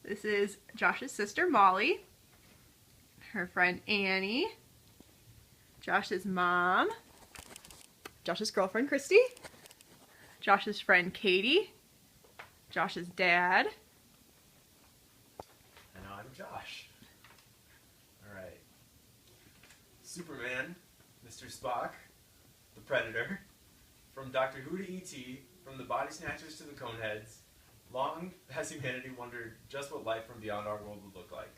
This is Josh's sister Molly, her friend Annie, Josh's mom, Josh's girlfriend Christy, Josh's friend Katie, Josh's dad. And I'm Josh. Alright. Superman, Mr. Spock, the Predator, from Doctor Who to E.T., from the Body Snatchers to the Coneheads, long has humanity wondered just what life from beyond our world would look like.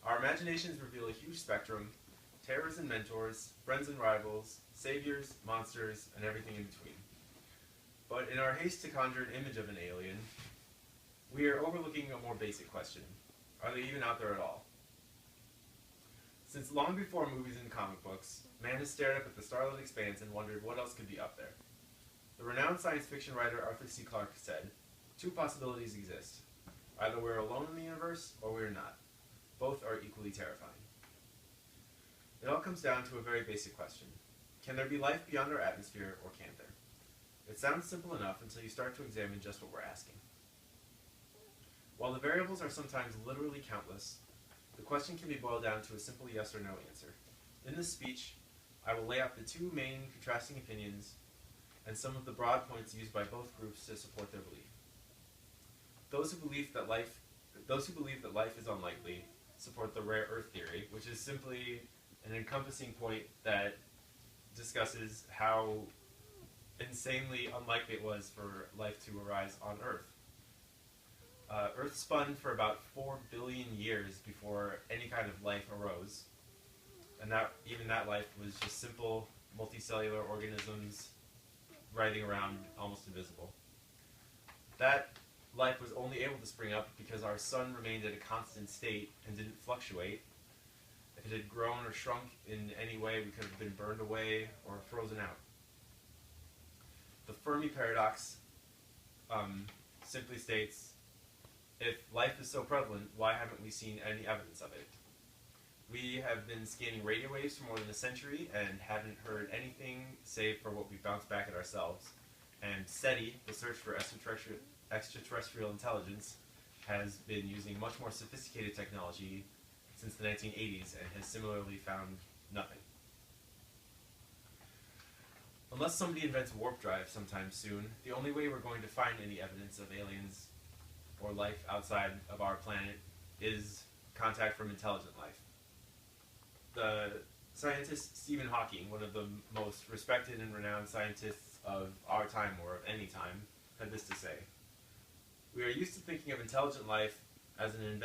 Our imaginations reveal a huge spectrum, terrors and mentors, friends and rivals, saviors, monsters, and everything in between. But in our haste to conjure an image of an alien, we are overlooking a more basic question. Are they even out there at all? Since long before movies and comic books, man has stared up at the starlit expanse and wondered what else could be up there. The renowned science fiction writer Arthur C. Clarke said, "Two possibilities exist. Either we're alone in the universe, or we're not. Both are equally terrifying." It all comes down to a very basic question. Can there be life beyond our atmosphere, or can't there? It sounds simple enough until you start to examine just what we're asking. While the variables are sometimes literally countless, the question can be boiled down to a simple yes or no answer. In this speech, I will lay out the two main contrasting opinions and some of the broad points used by both groups to support their belief. Those who believe that life is unlikely support the rare Earth theory, which is simply an encompassing point that discusses how insanely unlikely it was for life to arise on Earth. Earth spun for about 4 billion years before any kind of life arose, and even that life was just simple multicellular organisms writhing around almost invisible. That life was only able to spring up because our sun remained at a constant state and didn't fluctuate. If it had grown or shrunk in any way, we could have been burned away or frozen out. The Fermi paradox simply states, if life is so prevalent, why haven't we seen any evidence of it? We have been scanning radio waves for more than a century and haven't heard anything save for what we bounce back at ourselves. And SETI, the search for extraterrestrial intelligence, has been using much more sophisticated technology since the 1980s and has similarly found nothing. Unless somebody invents warp drive sometime soon, the only way we're going to find any evidence of aliens or life outside of our planet is contact from intelligent life. The scientist Stephen Hawking, one of the most respected and renowned scientists of our time or of any time, had this to say: "We are used to thinking of intelligent life as an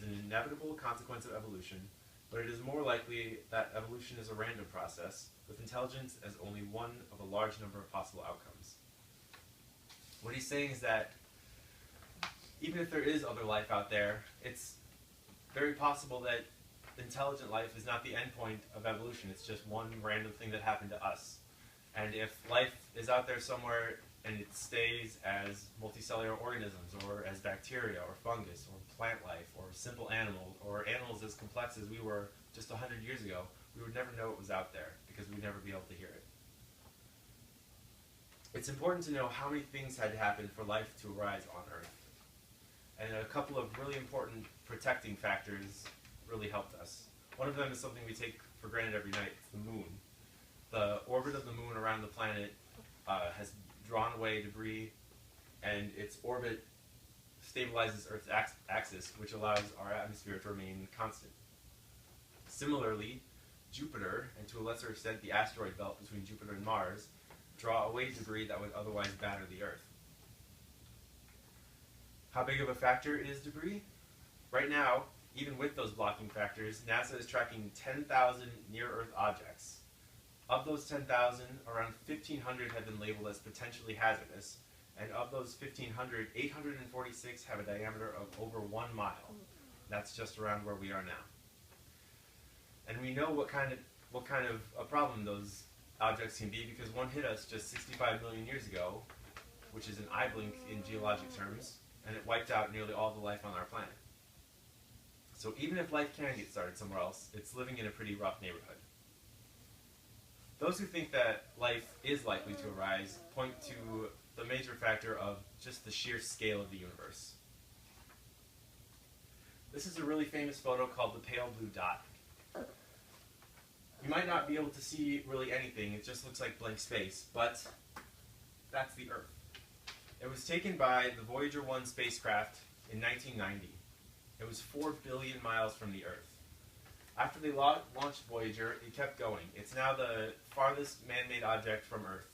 inevitable consequence of evolution, but it is more likely that evolution is a random process, with intelligence as only one of a large number of possible outcomes." What he's saying is that even if there is other life out there, it's very possible that intelligent life is not the end point of evolution. It's just one random thing that happened to us. And if life is out there somewhere and it stays as multicellular organisms, or as bacteria, or fungus, or plant life, or simple animals, or animals as complex as we were just 100 years ago, we would never know it was out there because we'd never be able to hear it. It's important to know how many things had to happen for life to arise on Earth. And a couple of really important protecting factors really helped us. One of them is something we take for granted every night. It's the moon. The orbit of the moon around the planet has drawn away debris, and its orbit stabilizes Earth's axis, which allows our atmosphere to remain constant. Similarly, Jupiter, and to a lesser extent the asteroid belt between Jupiter and Mars, draw away debris that would otherwise batter the Earth. How big of a factor is debris? Right now, even with those blocking factors, NASA is tracking 10,000 near-Earth objects. Of those 10,000, around 1,500 have been labeled as potentially hazardous, and of those 1,500, 846 have a diameter of over 1 mile. That's just around where we are now. And we know what kind of a problem those objects can be because one hit us just 65 million years ago, which is an eye blink in geologic terms, and it wiped out nearly all the life on our planet. So even if life can get started somewhere else, it's living in a pretty rough neighborhood. Those who think that life is likely to arise point to the major factor of just the sheer scale of the universe. This is a really famous photo called the pale blue dot. You might not be able to see really anything, it just looks like blank space, but that's the Earth. It was taken by the Voyager 1 spacecraft in 1990. It was 4 billion miles from the Earth. After they launched Voyager, it kept going. It's now the farthest man-made object from Earth.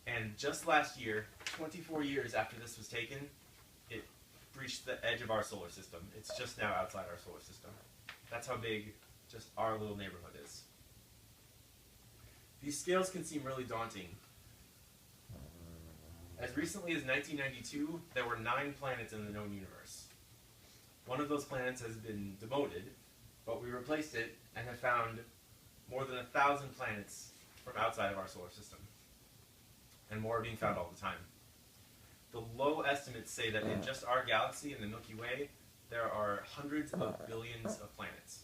And just last year, 24 years after this was taken, it reached the edge of our solar system. It's just now outside our solar system. That's how big just our little neighborhood is. These scales can seem really daunting. As recently as 1992, there were 9 planets in the known universe. One of those planets has been demoted, but we replaced it and have found more than 1,000 planets from outside of our solar system. And more are being found all the time. The low estimates say that in just our galaxy, in the Milky Way, there are hundreds of billions of planets.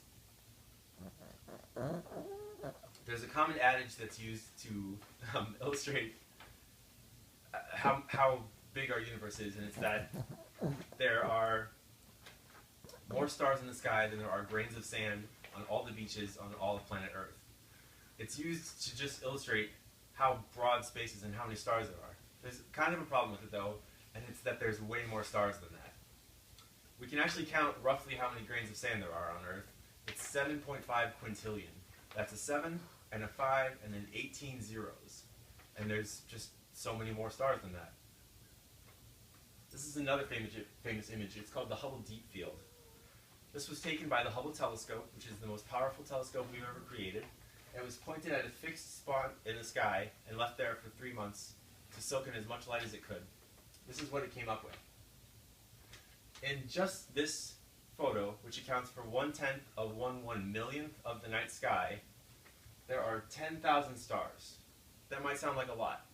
There's a common adage that's used to illustrate how big our universe is, and it's that there are more stars in the sky than there are grains of sand on all the beaches on all of planet Earth. It's used to just illustrate how broad space is and how many stars there are. There's kind of a problem with it though, and it's that there's way more stars than that. We can actually count roughly how many grains of sand there are on Earth. It's 7.5 quintillion. That's a 7 and a 5 and then 18 zeros. And there's just so many more stars than that. This is another famous image. It's called the Hubble Deep Field. This was taken by the Hubble telescope, which is the most powerful telescope we've ever created. It was pointed at a fixed spot in the sky and left there for 3 months to soak in as much light as it could. This is what it came up with. In just this photo, which accounts for 1/10 of 1/1 millionth of the night sky, there are 10,000 stars. That might sound like a lot,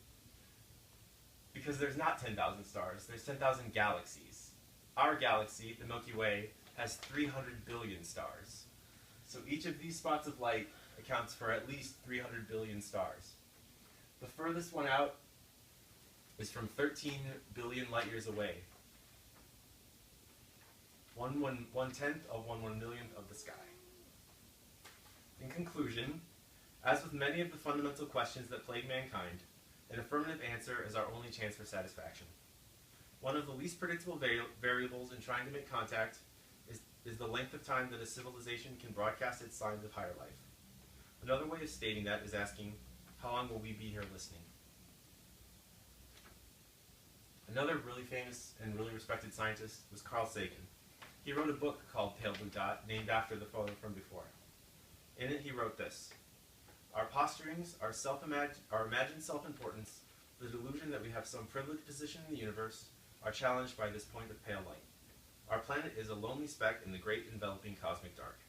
because there's not 10,000 stars, there's 10,000 galaxies. Our galaxy, the Milky Way, has 300 billion stars. So each of these spots of light accounts for at least 300 billion stars. The furthest one out is from 13 billion light years away. 1/10 of 1/1 millionth of the sky. In conclusion, as with many of the fundamental questions that plague mankind, an affirmative answer is our only chance for satisfaction. One of the least predictable variables in trying to make contact is the length of time that a civilization can broadcast its signs of higher life. Another way of stating that is asking, how long will we be here listening? Another really famous and really respected scientist was Carl Sagan. He wrote a book called Pale Blue Dot, named after the photo from before. In it he wrote this: our posturings, our imagined self-importance, the delusion that we have some privileged position in the universe, are challenged by this point of pale light. Our planet is a lonely speck in the great enveloping cosmic dark.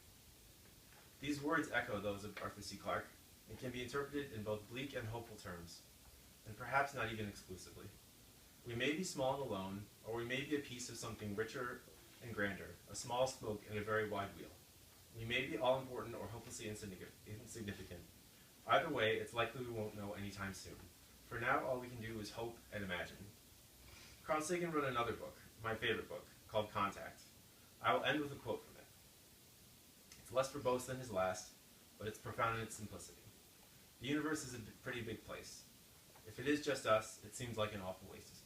These words echo those of Arthur C. Clarke, and can be interpreted in both bleak and hopeful terms, and perhaps not even exclusively. We may be small and alone, or we may be a piece of something richer and grander, a small spoke in a very wide wheel. We may be all-important or hopelessly insignificant. Either way, it's likely we won't know anytime soon. For now, all we can do is hope and imagine. Carl Sagan wrote another book, my favorite book, called Contact. I will end with a quote from it. It's less verbose than his last, but it's profound in its simplicity. The universe is a pretty big place. If it is just us, it seems like an awful waste of